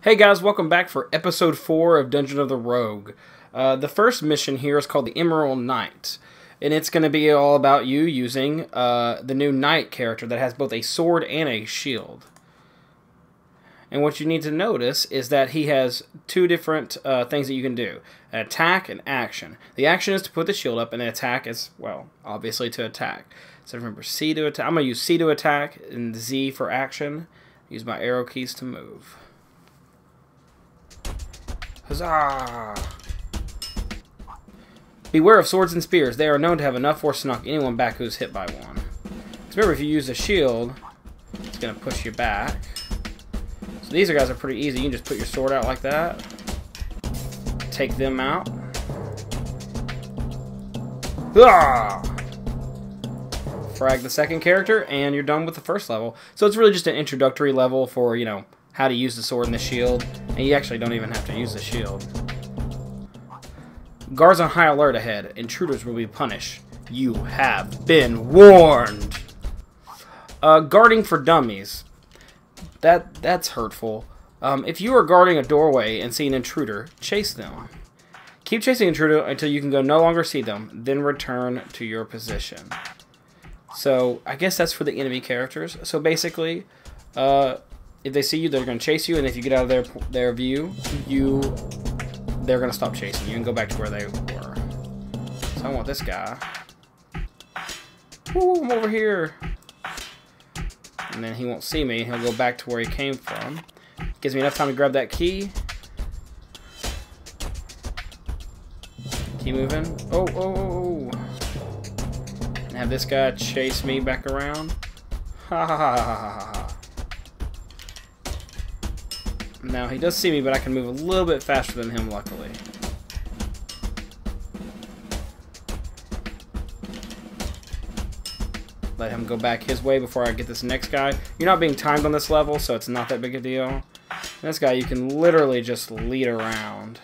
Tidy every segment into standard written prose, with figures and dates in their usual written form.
Hey guys, welcome back for episode 4 of Dungeon of the Rogue. The first mission here is called the Emerald Knight, and it's going to be all about you using the new Knight character that has both a sword and a shield. And what you need to notice is that he has two different things that you can do. An attack and action. The action is to put the shield up, and an attack is, well, obviously to attack. So remember, C to attack. I'm going to use C to attack and Z for action. Use my arrow keys to move. Huzzah! Beware of swords and spears. They are known to have enough force to knock anyone back who's hit by one. Because remember, if you use a shield, it's going to push you back. So these guys are pretty easy. You can just put your sword out like that. Take them out. Huzzah! Frag the second character, and you're done with the first level. So it's really just an introductory level for, you know, how to use the sword and the shield. And you actually don't even have to use the shield. Guards on high alert ahead. Intruders will be punished. You have been warned. Guarding for dummies. That's hurtful. If you are guarding a doorway and see an intruder, chase them. Keep chasing intruder until you can no longer see them. Then return to your position. So I guess that's for the enemy characters. So basically, if they see you, they're going to chase you, and if you get out of their view, they're going to stop chasing you and go back to where they were. So I want this guy. Woo, I'm over here. And then he won't see me. He'll go back to where he came from. Gives me enough time to grab that key. Keep moving. Oh. And have this guy chase me back around. Ha ha ha ha ha ha. Now, he does see me, but I can move a little bit faster than him, luckily. Let him go back his way before I get this next guy. You're not being timed on this level, so it's not that big a deal. And this guy, you can literally just lead around.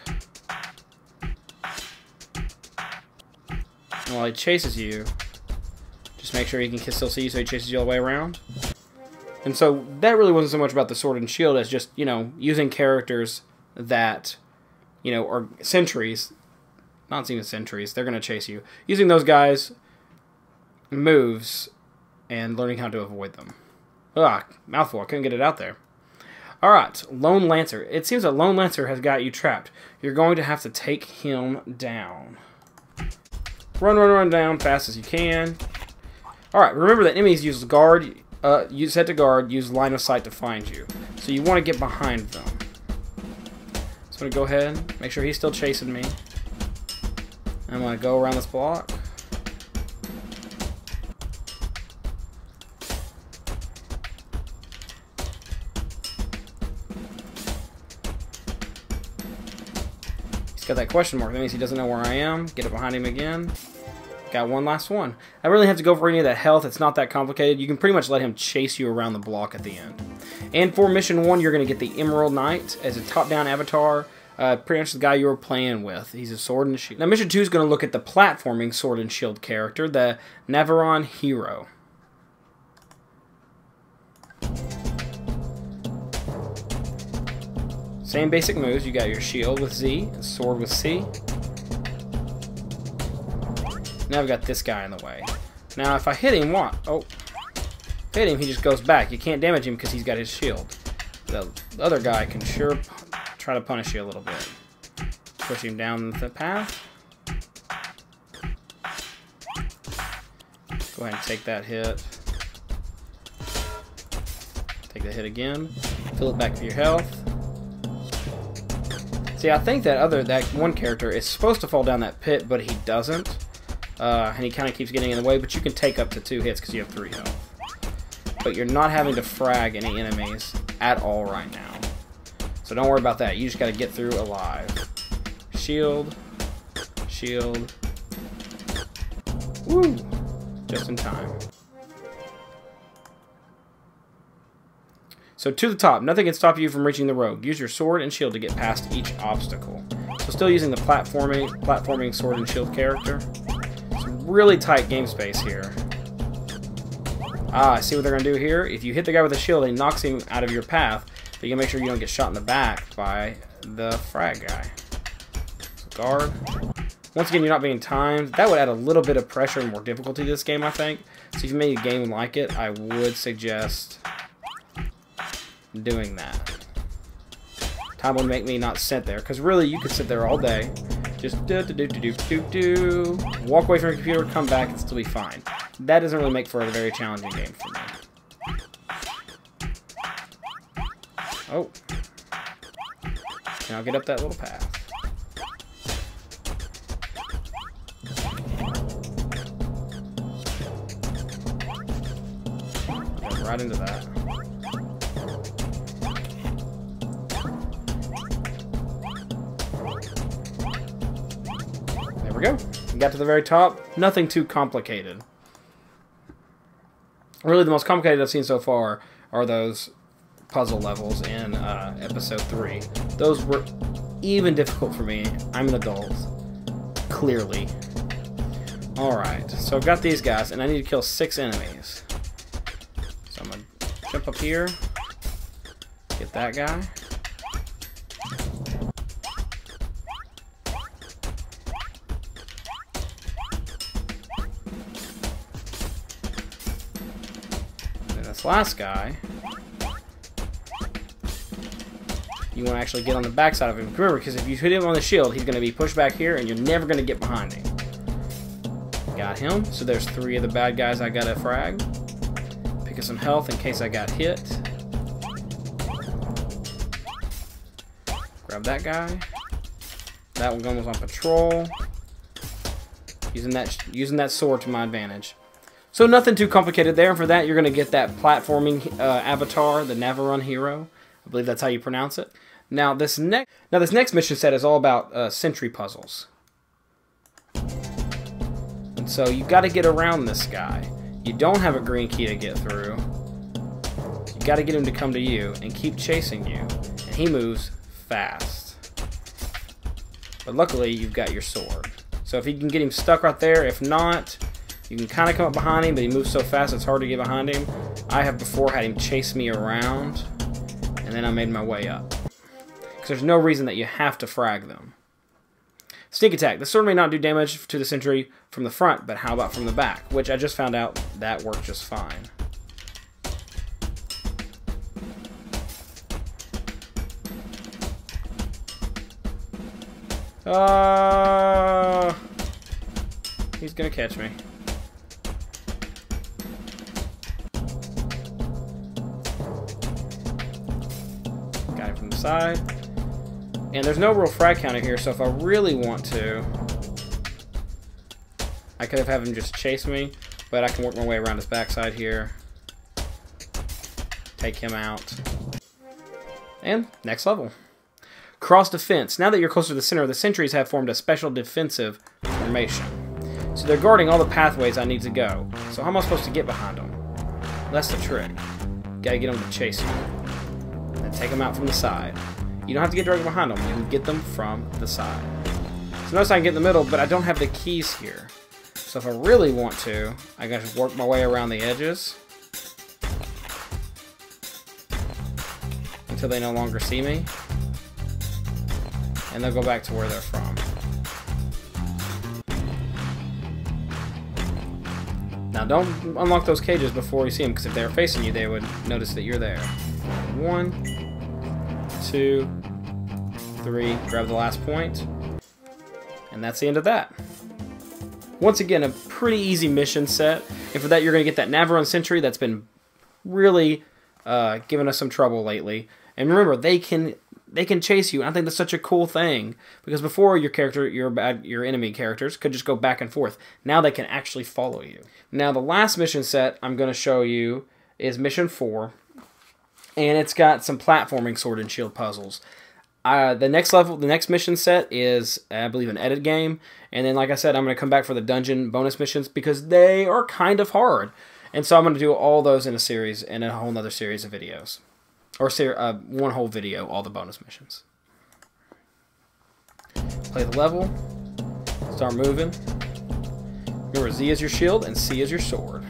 And while he chases you, just make sure he can still see you, so he chases you all the way around. And so that really wasn't so much about the sword and shield as just, you know, using characters that, you know, are sentries. Not even sentries. They're going to chase you. Using those guys' moves and learning how to avoid them. Ugh, mouthful. I couldn't get it out there. Alright, Lone Lancer. It seems that Lone Lancer has got you trapped. You're going to have to take him down. Run down fast as you can. Alright, remember that enemies use guard. You set to guard, use line of sight to find you. So you want to get behind them. So I'm going to go ahead, make sure he's still chasing me. I'm going to go around this block. He's got that question mark. That means he doesn't know where I am. Get it behind him again. Got one last one. I really have to go for any of that health. It's not that complicated. You can pretty much let him chase you around the block at the end. And for mission 1, you're going to get the Emerald Knight as a top-down avatar. Pretty much the guy you were playing with. He's a sword and shield. Now mission 2 is going to look at the platforming sword and shield character, the Navarone Hero. Same basic moves. You got your shield with Z, sword with C. Now I've got this guy in the way. Now if I hit him, hit him, he just goes back. You can't damage him because he's got his shield. The other guy can sure try to punish you a little bit. Push him down the path. Go ahead and take that hit. Take the hit again. Fill it back for your health. See, I think that one character is supposed to fall down that pit, but he doesn't. And he kind of keeps getting in the way, but you can take up to 2 hits because you have 3 health. But you're not having to frag any enemies at all right now. So don't worry about that. You just got to get through alive. Shield. Shield. Woo! Just in time. So to the top. Nothing can stop you from reaching the rogue. Use your sword and shield to get past each obstacle. So still using the platforming sword and shield character. Really tight game space here. I see what they're going to do here. If you hit the guy with a shield and he knocks him out of your path, But you gotta make sure you don't get shot in the back by the frag guy. So guard. Once again, you're not being timed. That would add a little bit of pressure and more difficulty to this game, I think. So if you made a game like it, I would suggest doing that. Time would make me not sit there, because really, you could sit there all day. Just walk away from your computer, come back, and still be fine. That doesn't really make for a very challenging game for me. Oh. Now get up that little path. Go right into that. There we go. We got to the very top. Nothing too complicated. Really, the most complicated I've seen so far are those puzzle levels in episode 3. Those were even difficult for me. I'm an adult. Clearly. Alright, so I've got these guys, and I need to kill 6 enemies. So I'm going to jump up here. Get that guy. And this last guy, you want to actually get on the backside of him. Remember, because if you hit him on the shield, he's going to be pushed back here, and you're never going to get behind him. Got him. So there's 3 of the bad guys I got to frag. Pick up some health in case I got hit. Grab that guy. That one was on patrol. Using that sword to my advantage. So nothing too complicated there. And for that, you're going to get that platforming avatar, the Navarone hero. I believe that's how you pronounce it. Now this next mission set is all about sentry puzzles. And so you got to get around this guy. You don't have a green key to get through. You got to get him to come to you and keep chasing you. And he moves fast. But luckily, you've got your sword. So if you can get him stuck right there, if not, you can kind of come up behind him, but he moves so fast it's hard to get behind him. I have before had him chase me around, and then I made my way up. Because there's no reason that you have to frag them. Sneak attack. This sword may not do damage to the sentry from the front, but how about from the back? Which I just found out that worked just fine. He's gonna catch me. Got him from the side. And there's no real frag counter here, so if I really want to, I could have him just chase me, but I can work my way around his backside here. Take him out. And next level. Cross defense. Now that you're closer to the center, the sentries have formed a special defensive formation. So they're guarding all the pathways I need to go. So how am I supposed to get behind them? That's the trick. Gotta get them to chase you. And take them out from the side. You don't have to get directly behind them. You can get them from the side. So notice I can get in the middle, but I don't have the keys here. So if I really want to, I gotta just work my way around the edges until they no longer see me. And they'll go back to where they're from. Now don't unlock those cages before you see them, because if they're facing you, they would notice that you're there. 1, 2, 3, grab the last point. And that's the end of that. Once again, a pretty easy mission set. And for that, you're going to get that Navarone sentry that's been really giving us some trouble lately. And remember, they can chase you. And I think that's such a cool thing, because before your enemy characters could just go back and forth. Now they can actually follow you. Now the last mission set I'm going to show you is mission 4, and it's got some platforming sword and shield puzzles. The next mission set is, I believe, an edit game, and then, like I said, I'm going to come back for the dungeon bonus missions because they are kind of hard, and so I'm going to do all those in a series, in a whole other series of videos. Or one whole video, all the bonus missions. Play the level. Start moving. Remember, Z is your shield and C is your sword.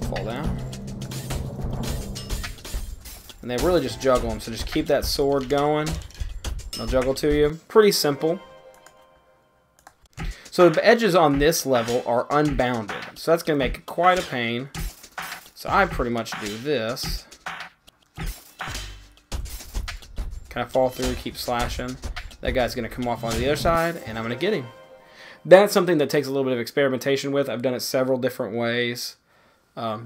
Fall down. And they really just juggle them. So just keep that sword going. They'll juggle to you. Pretty simple. So the edges on this level are unbounded. So that's going to make it quite a pain. So I pretty much do this. Kind of fall through, keep slashing. That guy's going to come off on the other side, and I'm going to get him. That's something that takes a little bit of experimentation with. I've done it several different ways.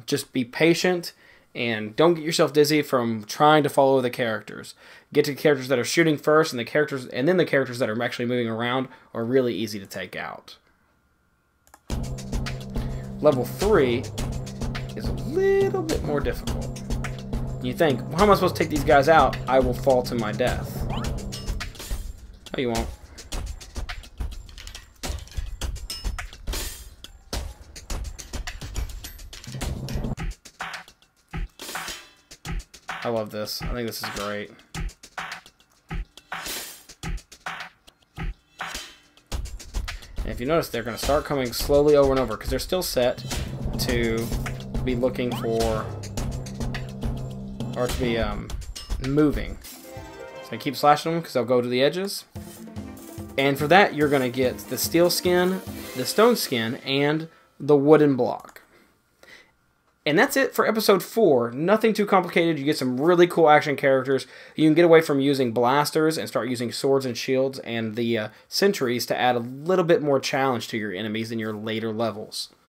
Just be patient and don't get yourself dizzy from trying to follow the characters. Get to the characters that are shooting first, and then the characters that are actually moving around are really easy to take out. Level 3 is a little bit more difficult. You think, well, how am I supposed to take these guys out? I will fall to my death. No, you won't. I love this. I think this is great. And if you notice, they're going to start coming slowly over and over because they're still set to be looking for, or to be moving. So I keep slashing them because they'll go to the edges. And for that, you're going to get the steel skin, the stone skin, and the wooden block. And that's it for episode 4. Nothing too complicated. You get some really cool action characters. You can get away from using blasters and start using swords and shields and the sentries to add a little bit more challenge to your enemies in your later levels.